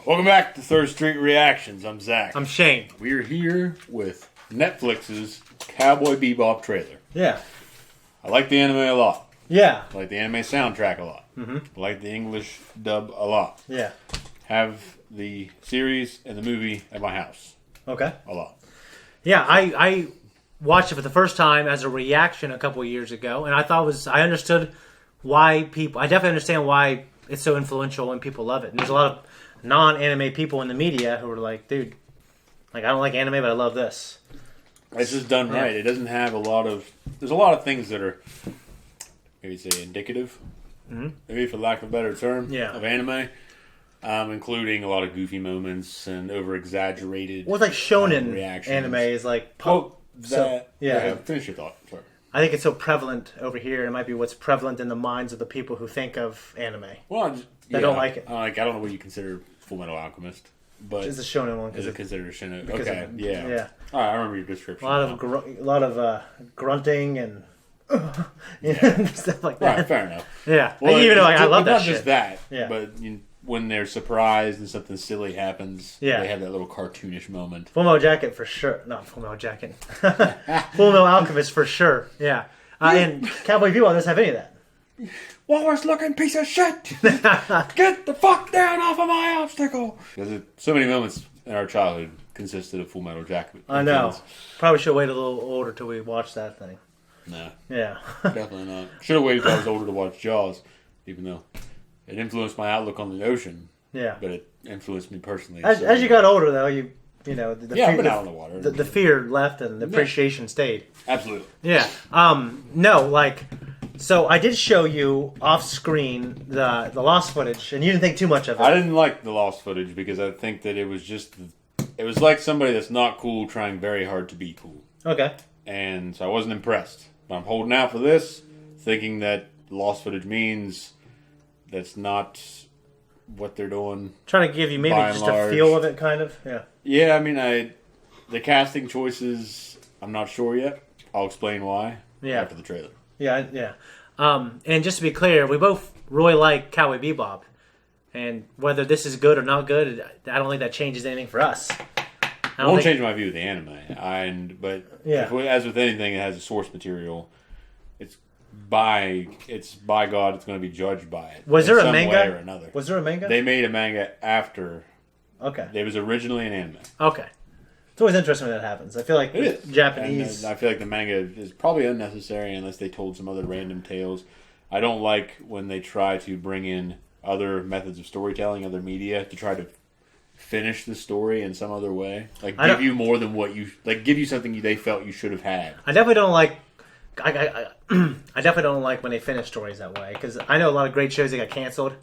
Welcome back to Third Street Reactions. I'm Zakk. I'm Shane. We're here with Netflix's Cowboy Bebop trailer. Yeah. I like the anime a lot. Yeah. I like the anime soundtrack a lot. I like the English dub a lot. Yeah. Have the series and the movie at my house. Okay. A lot. Yeah, I watched it for the first time as a reaction a couple of years ago, and I understood why people. I definitely understand why it's so influential and people love it. And there's a lot of non-anime people in the media who are like, dude, like I don't like anime, but I love this. It's just done right. It doesn't have a lot of. There's a lot of things that are, maybe say, indicative. Maybe for lack of a better term. Of anime. Including a lot of goofy moments and over-exaggerated. Well, it's like shonen reactions. Anime is like. Finish your thought. Sorry. I think it's so prevalent over here. It might be what's prevalent in the minds of the people who think of anime. Well, they don't like it. I don't know what you consider Full Metal Alchemist, but it's a shonen one. Is it considered a shonen? Okay, yeah. All right, I remember your description. A lot of grunting and stuff like that. Right, fair enough. Yeah, well, even though I love that not shit. Just that, yeah. But when they're surprised and something silly happens, they have that little cartoonish moment. Full Metal Jacket for sure. Not Full Metal Jacket. Full Metal Alchemist for sure. Yeah. And Cowboy Bebop doesn't have any of that. Walrus looking piece of shit! Get the fuck down off of my obstacle! Because so many moments in our childhood consisted of Full Metal Jacket. I know. Probably should wait a little older till we watch that thing. Nah. Yeah. Definitely not. Should have waited till I was older to watch Jaws, even though it influenced my outlook on the ocean. Yeah. But it influenced me personally. As you got older, though, you know, I've been out on the water. The fear left and the appreciation stayed. Absolutely. Yeah. No, like, so I did show you off screen the lost footage, and you didn't think too much of it. I didn't like the lost footage because I think that it was like somebody that's not cool trying very hard to be cool. Okay. And so I wasn't impressed. But I'm holding out for this, thinking that lost footage means that's not what they're doing. Trying to give you maybe just a feel of it, kind of. Yeah. Yeah, I mean, the casting choices, I'm not sure yet. I'll explain why after the trailer. Yeah. And just to be clear, we both really like Cowboy Bebop. And whether this is good or not good, I don't think that changes anything for us. It won't change my view of the anime. But as with anything that has a source material, it's by God, it's going to be judged by it. Was there a manga? Way or another. Was there a manga? They made a manga after. Okay. It was originally an anime. Okay. It's always interesting when that happens. I feel like it is. Japanese. And I feel like the manga is probably unnecessary unless they told some other random tales. I don't like when they try to bring in other methods of storytelling, other media, to try to finish the story in some other way. Like, give you more than what you... Like, give you something they felt you should have had. I definitely don't like... I definitely don't like when they finish stories that way. Because I know a lot of great shows that got canceled.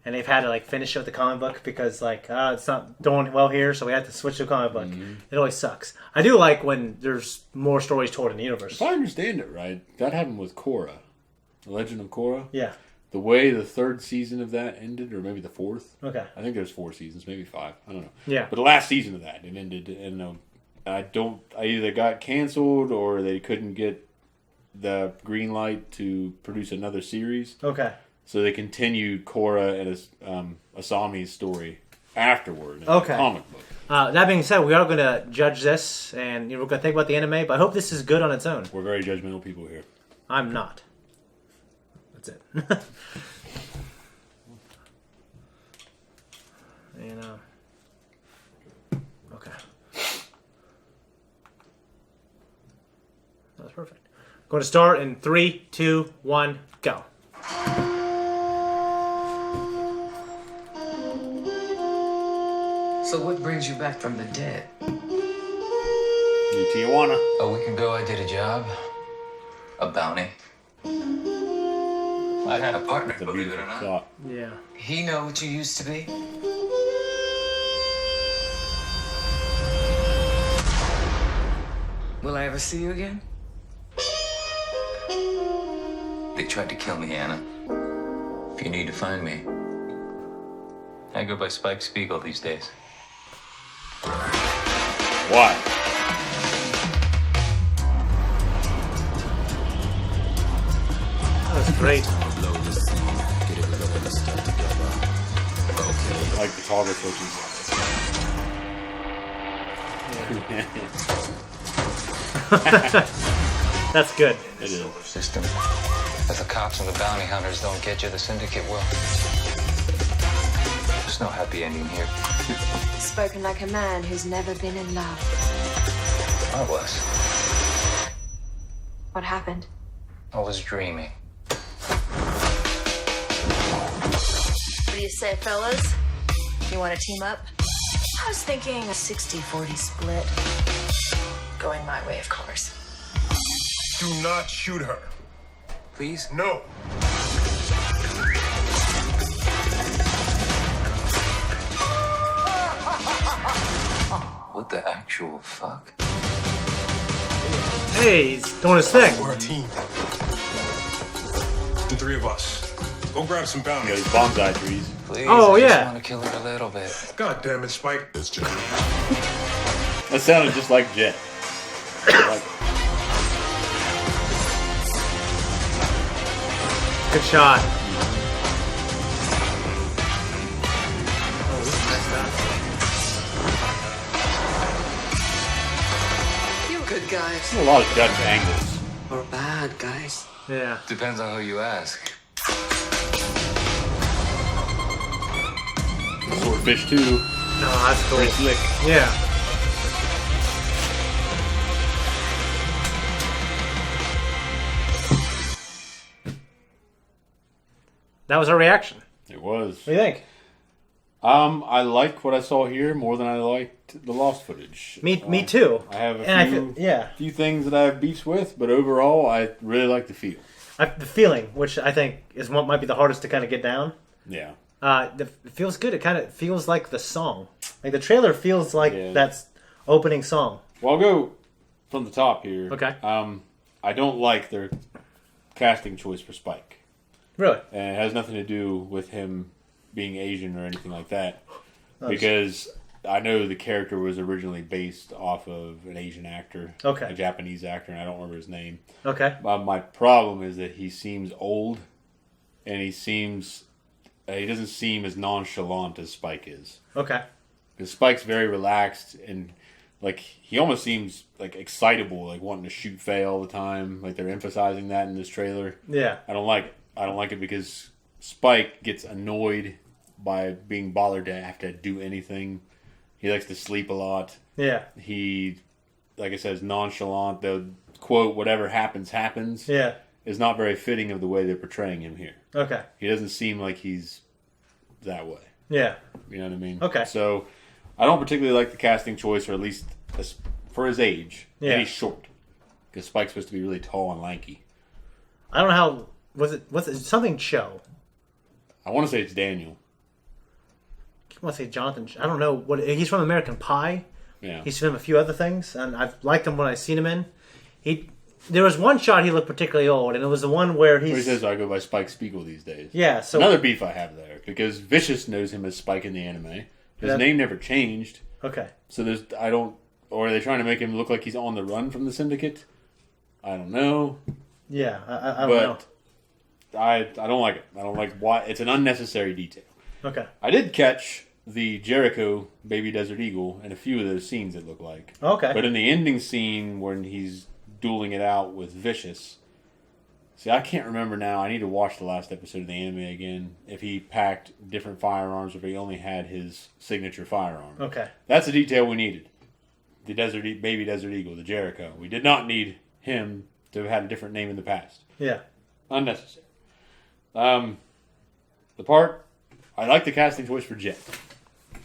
And they've had to, like, finish it with the comic book because, like, it's not doing well here, so we had to switch to a comic book. It always sucks. I do like when there's more stories told in the universe. If I understand it right, that happened with Korra. The Legend of Korra. Yeah. The way the third season of that ended, or maybe the fourth. Okay. I think there's 4 seasons, maybe 5. I don't know. Yeah. But the last season of that, it ended, and I either got canceled or they couldn't get the green light to produce another series. Okay. So they continued Korra and Asami's story afterward in the comic book. That being said, we are going to judge this, and we're going to think about the anime, but I hope this is good on its own. We're very judgmental people here. I'm not. That's it. And, okay. That was perfect. Going to start in 3, 2, 1, go. So what brings you back from the dead? New Tijuana. A week ago I did a job. A bounty. I had a partner, believe it or not. Thought. Yeah. He know what you used to be? Will I ever see you again? They tried to kill me, Anna. If you need to find me, I go by Spike Spiegel these days. Why? That was great. like the toggle switches. That's good. It is. System. If the cops and the bounty hunters don't get you, the syndicate will. There's no happy ending here. Spoken like a man who's never been in love. I was. What happened? I was dreaming. What do you say, fellas? You want to team up? I was thinking a 60-40 split. Going my way, of course. Do not shoot her. Please? No. What the actual fuck? Hey, he's doing his thing. We're a team. The three of us. Go grab some You know, bounties. these bonsai trees. Please, Oh, I yeah. just want to kill her a little bit. God damn it, Spike. It's just... That sounded just like Jet. Like, Good shot. You good guys a lot of Dutch angles. or bad guys? Yeah. Depends on who you ask. Swordfish too. Oh, that's cool. Pretty slick. Yeah. That was our reaction. It was. What do you think? I like what I saw here more than I liked the lost footage. Me too. I have a And I few, feel, yeah, few things that I have beefs with, but overall, I really like the feel. the feeling, which I think is what might be the hardest to kind of get down. Yeah. It feels good. It kind of feels like the song. Like the trailer feels like Yeah. that's opening song. Well, I'll go from the top here. Okay. I don't like their casting choice for Spike. Really? And it has nothing to do with him being Asian or anything like that. Because I know the character was originally based off of an Asian actor. Okay. A Japanese actor, and I don't remember his name. Okay. My problem is that he seems old, and he doesn't seem as nonchalant as Spike is. Okay. Because Spike's very relaxed, and like he almost seems like excitable, like wanting to shoot Faye all the time. Like they're emphasizing that in this trailer. Yeah. I don't like it. I don't like it because Spike gets annoyed by being bothered to have to do anything. He likes to sleep a lot. Yeah. He, like I said, is nonchalant. The quote, whatever happens, happens, Yeah. is not very fitting of the way they're portraying him here. Okay. He doesn't seem like he's that way. Yeah. You know what I mean? Okay. So, I don't particularly like the casting choice, or at least for his age. Yeah. And he's short. Because Spike's supposed to be really tall and lanky. I don't know how. Was it something Cho? I want to say it's Daniel. I want to say Jonathan. I don't know what he's from. American Pie. Yeah. He's from a few other things, and I've liked him when I've seen him in. There was one shot he looked particularly old, and it was the one where He he's. says I go by Spike Spiegel these days. Yeah. So Another beef I have there, because Vicious knows him as Spike in the anime. His Yeah. name never changed. Okay. So or are they trying to make him look like he's on the run from the Syndicate? I don't know. Yeah. I don't know. But I don't like it. I don't like why. It's an unnecessary detail. Okay. I did catch the Jericho Baby Desert Eagle in a few of those scenes, it looked like. Okay. But in the ending scene when he's dueling it out with Vicious, see, I can't remember now. I need to watch the last episode of the anime again. If he packed different firearms or if he only had his signature firearm. Okay. That's a detail we needed. The Baby Desert Eagle, the Jericho. We did not need him to have had a different name in the past. Yeah. Unnecessary. I like the casting choice for Jet.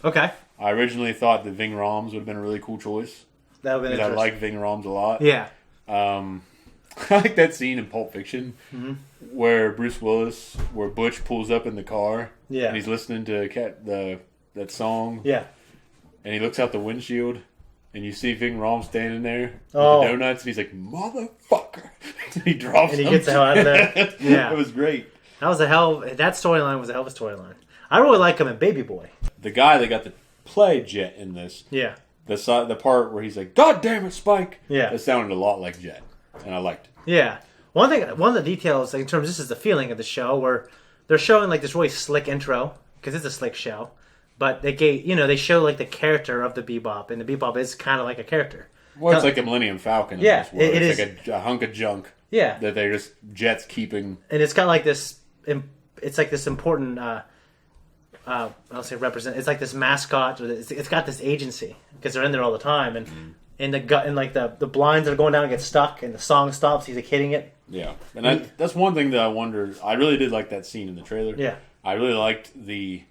Okay. I originally thought that Ving Rhames would have been a really cool choice. That would be Because I interesting. like Ving Rhames a lot. Yeah. I like that scene in Pulp Fiction where where Butch pulls up in the car Yeah. and he's listening to that song Yeah. and he looks out the windshield and you see Ving Rhames standing there with Oh. the donuts and he's like, motherfucker. And he drops And he them. gets the hell out of there. Yeah. It was great. That storyline was a hell of a storyline. I really like him in Baby Boy. The guy that got to play Jet in this, Yeah. the part where he's like, God damn it, Spike. Yeah. That sounded a lot like Jet. And I liked it. Yeah. One of the details, like in terms, this is the feeling of the show where they're showing like this really slick intro because it's a slick show, but they show like the character of the Bebop, and the Bebop is kind of like a character. Well, it's like the Millennium Falcon. In Yeah, this world. it it's is. like a hunk of junk. Yeah, That they're just jets keeping. and it's got like this. It's like this important. I'll say represent. It's like this mascot. It's got this agency because they're in there all the time, and in the gut and like the blinds that are going down and get stuck, and the song stops. He's like hitting it. Yeah, and that's one thing that I wonder. I really did like that scene in the trailer. Yeah, I really liked the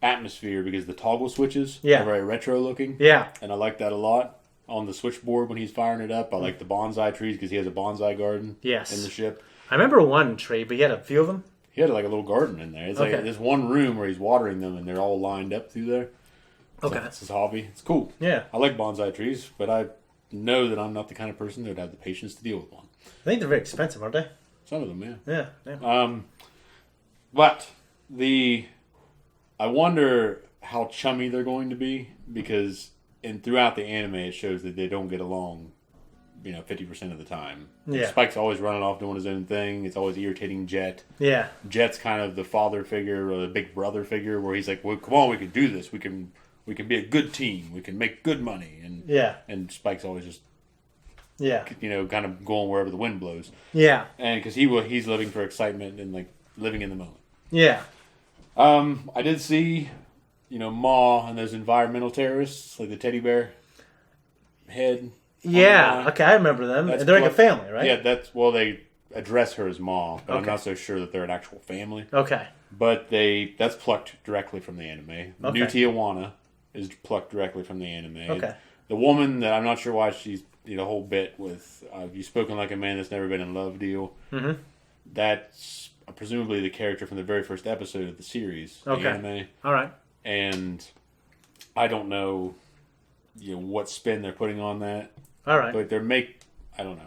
atmosphere because the toggle switches Yeah. are very retro looking. yeah, And I like that a lot. On the switchboard when he's firing it up, I like the bonsai trees because he has a bonsai garden Yes. in the ship. I remember one tree, but he had a few of them. He had like a little garden in there. It's Okay. like this one room where he's watering them and they're all lined up through there. Okay. So that's his hobby. It's cool. Yeah. I like bonsai trees, but I know that I'm not the kind of person that would have the patience to deal with one. I think they're very expensive, aren't they? Some of them, yeah. Yeah. yeah. But I wonder how chummy they're going to be because throughout the anime it shows that they don't get along, 50% of the time. Yeah. Spike's always running off doing his own thing. It's always irritating Jet. Yeah. Jet's kind of the father figure or the big brother figure where he's like, well, come on, we can do this. We can be a good team. We can make good money. And Yeah. and Spike's always just, Yeah. kind of going wherever the wind blows. Yeah. And because he's living for excitement and like living in the moment. Yeah. I did see, Ma and those environmental terrorists, like the teddy bear head. Yeah. Okay, I remember them. That's They're like a plucked- family, right? Yeah, they address her as Ma, but I'm Okay. not so sure that they're an actual family. Okay. But that's plucked directly from the anime. Okay. New Tijuana is plucked directly from the anime. Okay. The woman that I'm not sure why she's the whole bit with "You've spoken like a man that's never been in love" deal. Mm-hmm. That's presumably the character from the very first episode of the series, Okay. the anime. All right. And I don't know, what spin they're putting on that. All right. But I don't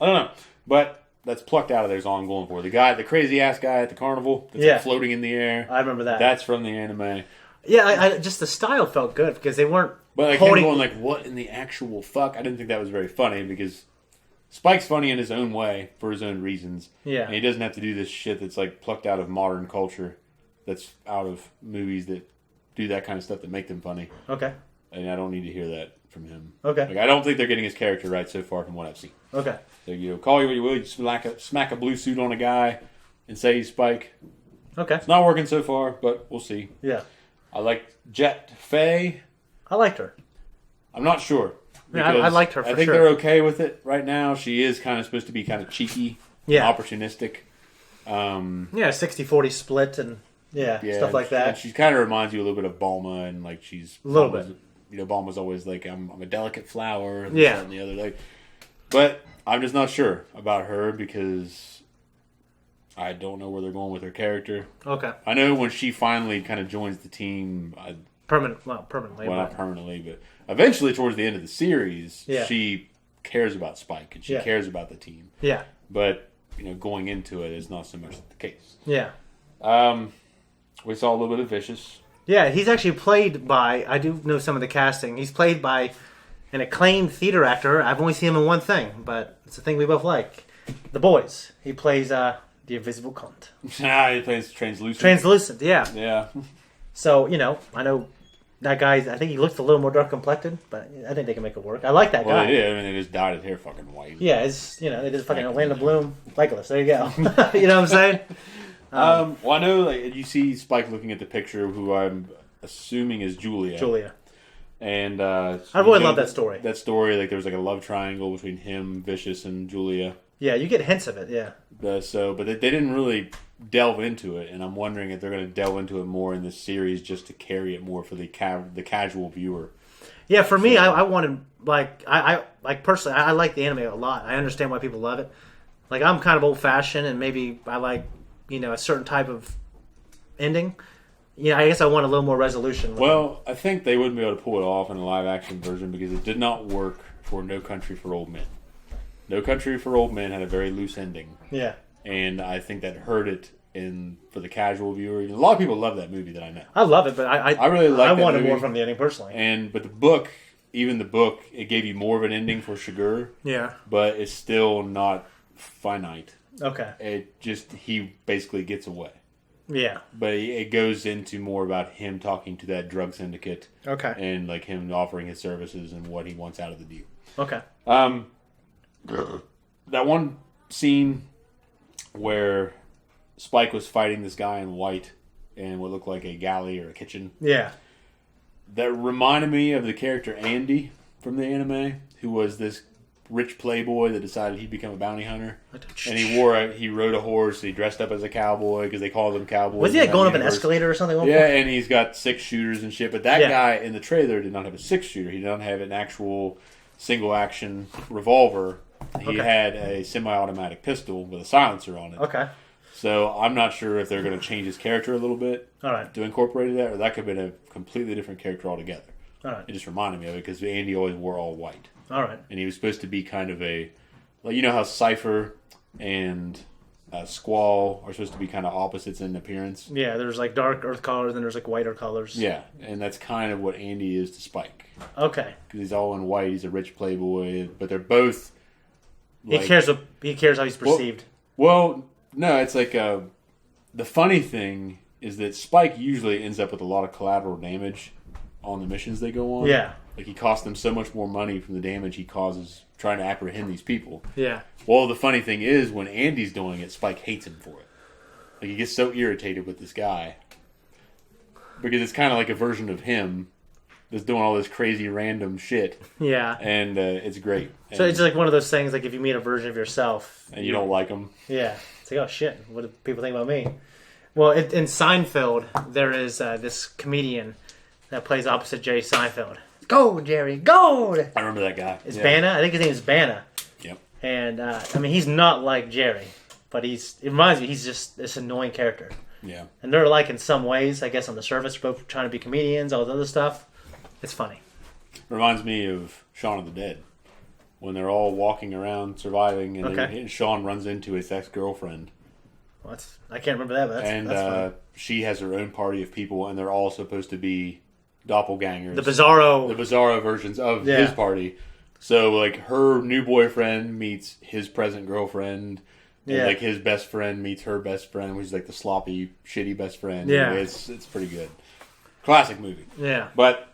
know. But that's plucked out of there is all I'm going for. The crazy ass guy at the carnival that's Yeah. like floating in the air. I remember that. That's from the anime. Yeah, I just the style felt good because they weren't But like holding. him going like, what in the actual fuck? I didn't think that was very funny because Spike's funny in his own way for his own reasons. Yeah. And he doesn't have to do this shit that's like plucked out of modern culture, that's out of movies that do that kind of stuff that make them funny. Okay. And I don't need to hear that from him. Okay. Like I don't think they're getting his character right so far from what I've seen. Okay. So call you what you will, you smack a blue suit on a guy and say he's Spike. Okay. It's not working so far, but we'll see. Yeah. I like Jet Faye. I liked her. I'm not sure. Yeah, I because liked her for I think sure. they're okay with it right now. She is kind of supposed to be kind of cheeky, Yeah. and opportunistic. Yeah, 60-40 split and yeah, stuff like and that. she kind of reminds you a little bit of Bulma, and like she's A little Bulma's- bit. Bulma's always like, I'm a delicate flower. And Yeah. this, that, and the other. Like, but I'm just not sure about her because I don't know where they're going with her character. Okay. I know when she finally kind of joins the team, Permanently. well, not but- permanently, but eventually towards the end of the series, Yeah. she cares about Spike and she Yeah. cares about the team. Yeah. But going into it is not so much the case. Yeah. We saw a little bit of Vicious. Yeah, he's actually played by, I do know some of the casting, he's played by an acclaimed theater actor. I've only seen him in one thing, but it's a thing we both like. The Boys. He plays the Invisible Cunt. He plays Translucent. Translucent, yeah. Yeah. So, I know that guy, I think he looks a little more dark complected, but I think they can make it work. I like that Well, guy. they did. I mean, they just dyed his hair fucking white. Yeah, it's, they just fucking Orlando Bloom, Legolas. There you go. You know what I'm saying? Well, I know like, you see Spike looking at the picture of who I'm assuming is Julia. Julia. And I really love that story. That story, like there was like a love triangle between him, Vicious, and Julia. Yeah, you get hints of it, yeah. But they didn't really delve into it, and I'm wondering if they're going to delve into it more in this series just to carry it more for the casual viewer. Yeah, for me, I wanted, I personally, I like the anime a lot. I understand why people love it. Like, I'm kind of old-fashioned, and maybe I like, a certain type of ending. I guess I want a little more resolution. Well, I think they wouldn't be able to pull it off in a live-action version because it did not work for No Country for Old Men. No Country for Old Men had a very loose ending. Yeah. And I think that hurt it for the casual viewer. A lot of people love that movie that I know. I love it, but I really like I that wanted movie. more from the ending, personally. But the book, it gave you more of an ending for Shigur, Yeah. but it's still not finite. Okay. He basically gets away. Yeah. But it goes into more about him talking to that drug syndicate. Okay. And like him offering his services and what he wants out of the deal. Okay. That one scene where Spike was fighting this guy in white in what looked like a galley or a kitchen. Yeah. That reminded me of the character Andy from the anime, who was this rich playboy that decided he'd become a bounty hunter. And he rode a horse, he dressed up as a cowboy because they called him cowboys. Was he like going up an escalator or something? Yeah, and he's got 6 shooters and shit. But that guy in the trailer did not have a 6-shooter. He did not have an actual single action revolver. He had a semi-automatic pistol with a silencer on it. Okay. So I'm not sure if they're going to change his character a little bit to incorporate that, or that could have been a completely different character altogether. All right. It just reminded me of it because Andy always wore all white. All right. And he was supposed to be kind of a, like, you know how Cypher and Squall are supposed to be kind of opposites in appearance? Yeah, there's like dark earth colors and there's like whiter colors. Yeah, and that's kind of what Andy is to Spike. Okay. Because he's all in white, he's a rich playboy, but they're both... Like, he cares how he's perceived. Well, no, it's like the funny thing is that Spike usually ends up with a lot of collateral damage on the missions they go on. Yeah. Like he costs them so much more money from the damage he causes trying to apprehend these people. Yeah. Well, the funny thing is when Andy's doing it, Spike hates him for it. Like he gets so irritated with this guy because it's kind of like a version of him that's doing all this crazy random shit. Yeah. And it's great. So it's like one of those things, like if you meet a version of yourself and you don't like him. Yeah. It's like, oh shit, what do people think about me? Well, in Seinfeld, there is this comedian that plays opposite Jerry Seinfeld. Go, Jerry, go! I remember that guy. It's Bana. I think his name is Bana. Yep. And, I mean, he's not like Jerry, but it reminds me, he's just this annoying character. Yeah. And they're like in some ways, I guess, on the surface, both trying to be comedians, all this other stuff. It's funny. Reminds me of Shaun of the Dead. When they're all walking around surviving and Shaun runs into his ex-girlfriend. Well, I can't remember that, but that's funny. She has her own party of people and they're all supposed to be doppelgangers. The Bizarro versions of his party. So like her new boyfriend meets his present girlfriend. And like his best friend meets her best friend, which is like the sloppy, shitty best friend. Yeah. Anyway, it's pretty good. Classic movie. Yeah. But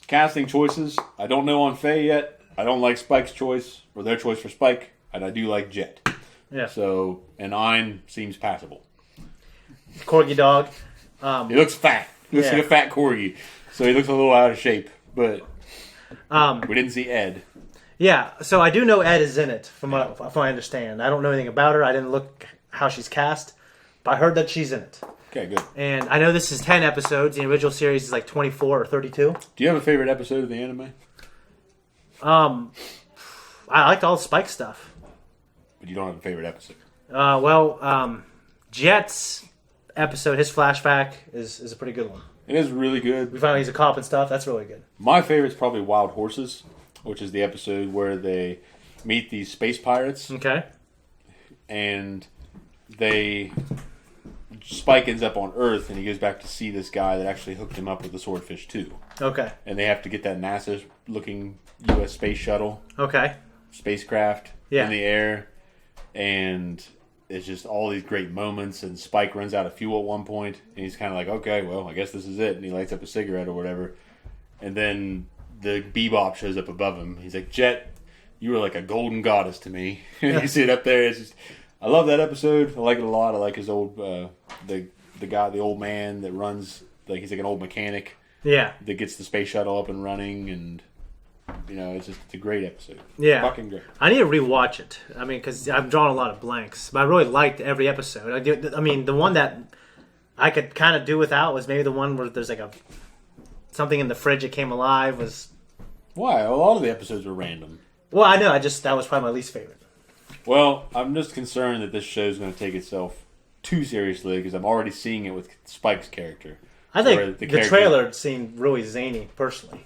casting choices, I don't know on Faye yet. I don't like Spike's choice or their choice for Spike, and I do like Jet. Yeah. So, and Ein seems passable. Corgi dog. He looks fat. He looks like a fat corgi. So he looks a little out of shape. But we didn't see Ed. Yeah, so I do know Ed is in it, from what I understand. I don't know anything about her. I didn't look how she's cast, but I heard that she's in it. Okay, good. And I know this is 10 episodes. The original series is like 24 or 32. Do you have a favorite episode of the anime? I liked all the Spike stuff. But you don't have a favorite episode? Jet's episode, his flashback, is a pretty good one. It is really good. We found out he's a cop and stuff. That's really good. My favorite is probably Wild Horses, which is the episode where they meet these space pirates. Okay. And Spike ends up on Earth, and he goes back to see this guy that actually hooked him up with the Swordfish 2. Okay. And they have to get that NASA-looking U.S. space shuttle. Okay. Spacecraft in the air. And it's just all these great moments, and Spike runs out of fuel at one point, and he's kind of like, okay, well, I guess this is it. And he lights up a cigarette or whatever. And then the Bebop shows up above him. He's like, Jet, you were like a golden goddess to me. You see it up there. It's just... I love that episode. I like it a lot. I like his old the guy, the old man that runs, like he's like an old mechanic. Yeah. That gets the space shuttle up and running, and it's a great episode. Yeah. Fucking great. I need to rewatch it. I mean, because I've drawn a lot of blanks, but I really liked every episode. I mean, the one that I could kind of do without was maybe the one where there's like something in the fridge that came alive. Why? A lot of the episodes were random. Well, I know. That was probably my least favorite. Well, I'm just concerned that this show is going to take itself too seriously because I'm already seeing it with Spike's character. I think the trailer seemed really zany, personally.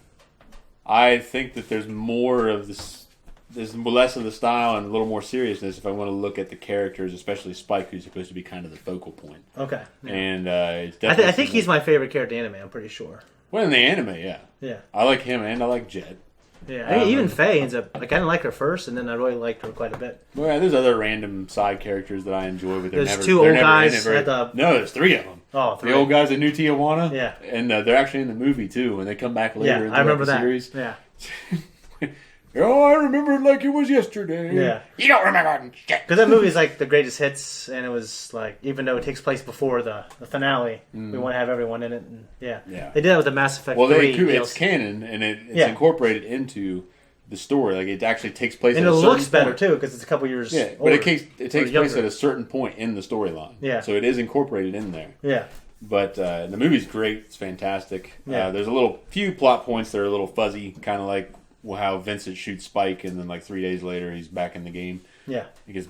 I think that there's more of this. There's less of the style and a little more seriousness if I want to look at the characters, especially Spike, who's supposed to be kind of the focal point. Okay. Yeah. And it's definitely I think he's my favorite character in anime, I'm pretty sure. Well, in the anime, yeah. Yeah. I like him and I like Jet. Yeah, even Faye ends up, like, I didn't like her first, and then I really liked her quite a bit. Well, yeah, there's other random side characters that I enjoy, but There's never, two they're old never guys in it very- at the- No, there's 3 of them. Oh, 3. The old guys at New Tijuana. Yeah. And they're actually in the movie, too, when they come back later Yeah, in I remember the that. series. Yeah. Oh, I remember it like it was yesterday. Yeah. You don't remember shit. Because that movie is like the greatest hits, and it was like, even though it takes place before the finale, we want to have everyone in it. And yeah. Yeah. They did that with the Mass Effect Well, 3. it's canon, and it's Yeah. incorporated into the story. Like, it actually takes place And at it a certain looks better, point. too, because it's a couple years Yeah, but older, it takes or place younger. at a certain point in the storyline. Yeah. So it is incorporated in there. Yeah. But the movie's great. It's fantastic. Yeah. There's a few plot points that are a little fuzzy, kind of like how Vincent shoots Spike, and then like 3 days later he's back in the game. Yeah.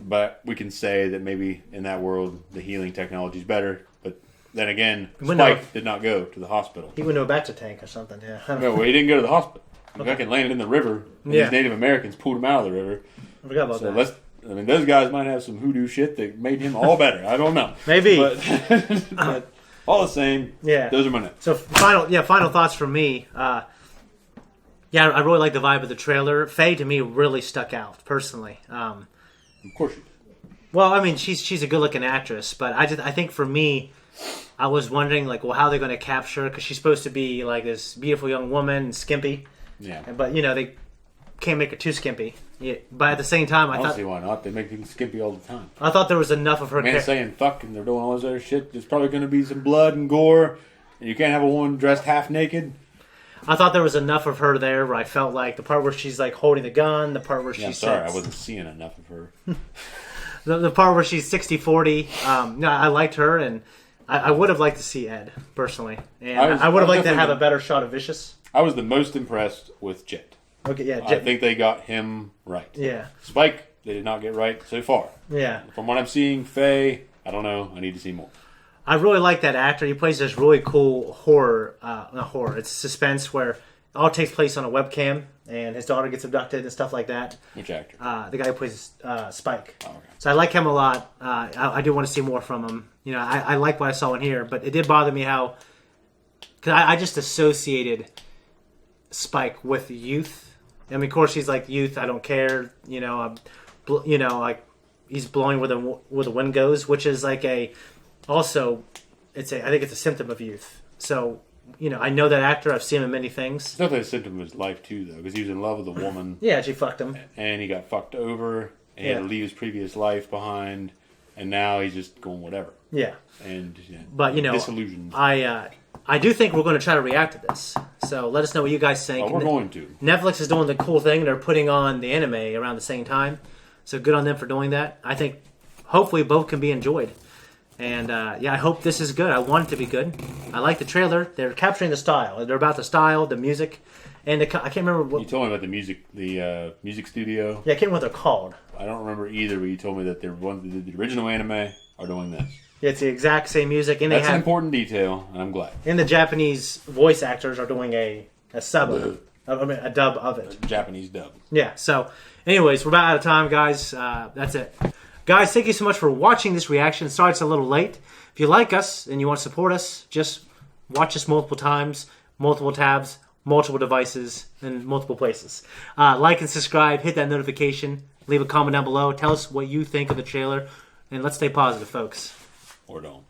But we can say that maybe in that world the healing technology is better. But then again, We Spike know. did not go to the hospital. He went to a Bacta tank or something, yeah. I don't No, know. well, he didn't go to the hospital. He fucking landed in the river. And Yeah. These Native Americans pulled him out of the river. I forgot about So that. those guys might have some hoodoo shit that made him all better. I don't know. Maybe. But all the same, Yeah. those are my notes. So final thoughts from me. Yeah, I really like the vibe of the trailer. Faye to me really stuck out personally. Of course you did. Well, I mean, she's a good looking actress, but I think for me, I was wondering like, well, how they're going to capture her because she's supposed to be like this beautiful young woman, and skimpy. Yeah. But they can't make her too skimpy. Yeah, but at the same time, I don't see why not. They make things skimpy all the time. I thought there was enough of her. Man saying fuck and they're doing all this other shit. There's probably going to be some blood and gore, and you can't have a woman dressed half naked. I thought there was enough of her there where I felt like the part where she's like holding the gun, the part where Yeah, I'm she's sorry, I wasn't seeing enough of her. the part where she's 60-40. No, I liked her, and I would have liked to see Ed personally, and I would have liked to have a better shot of Vicious. I was the most impressed with Jet. Okay, yeah, I think they got him right. yeah, Spike, they did not get right so far. yeah. From what I'm seeing, Faye, I don't know. I need to see more. I really like that actor. He plays this really cool horror, not horror. It's suspense where it all takes place on a webcam, and his daughter gets abducted and stuff like that. Which actor? The guy who plays Spike. Oh, okay. So I like him a lot. I do want to see more from him. I like what I saw in here, but it did bother me how, because I just associated Spike with youth. I mean, of course, he's like youth. I don't care. Like he's blowing where the wind goes, which is like I think it's a symptom of youth. So I know that actor. I've seen him in many things. It's definitely a symptom of his life, too, though, because he was in love with a woman. Yeah, she fucked him. And he got fucked over, and he had to leave his previous life behind, and now he's just going whatever. Yeah. And But disillusioned. I do think we're going to try to react to this. So let us know what you guys think. Well, we're going to. Netflix is doing the cool thing. They're putting on the anime around the same time. So good on them for doing that. I think hopefully both can be enjoyed. And I hope this is good. I want it to be good. I like the trailer. They're capturing the style. They're about the style, the music, and I can't remember what. You told me about the music studio. Yeah, I can't remember what they're called. I don't remember either, but you told me that they're one that did the original anime are doing this. Yeah, it's the exact same music, and That's an important detail, and I'm glad. And the Japanese voice actors are doing a sub of it. A dub of it. A Japanese dub. Yeah, so anyways, we're about out of time, guys. That's it. Guys, thank you so much for watching this reaction. Sorry it's a little late. If you like us and you want to support us, just watch us multiple times, multiple tabs, multiple devices, and multiple places. Like and subscribe, hit that notification, leave a comment down below, tell us what you think of the trailer, and let's stay positive, folks. Or don't.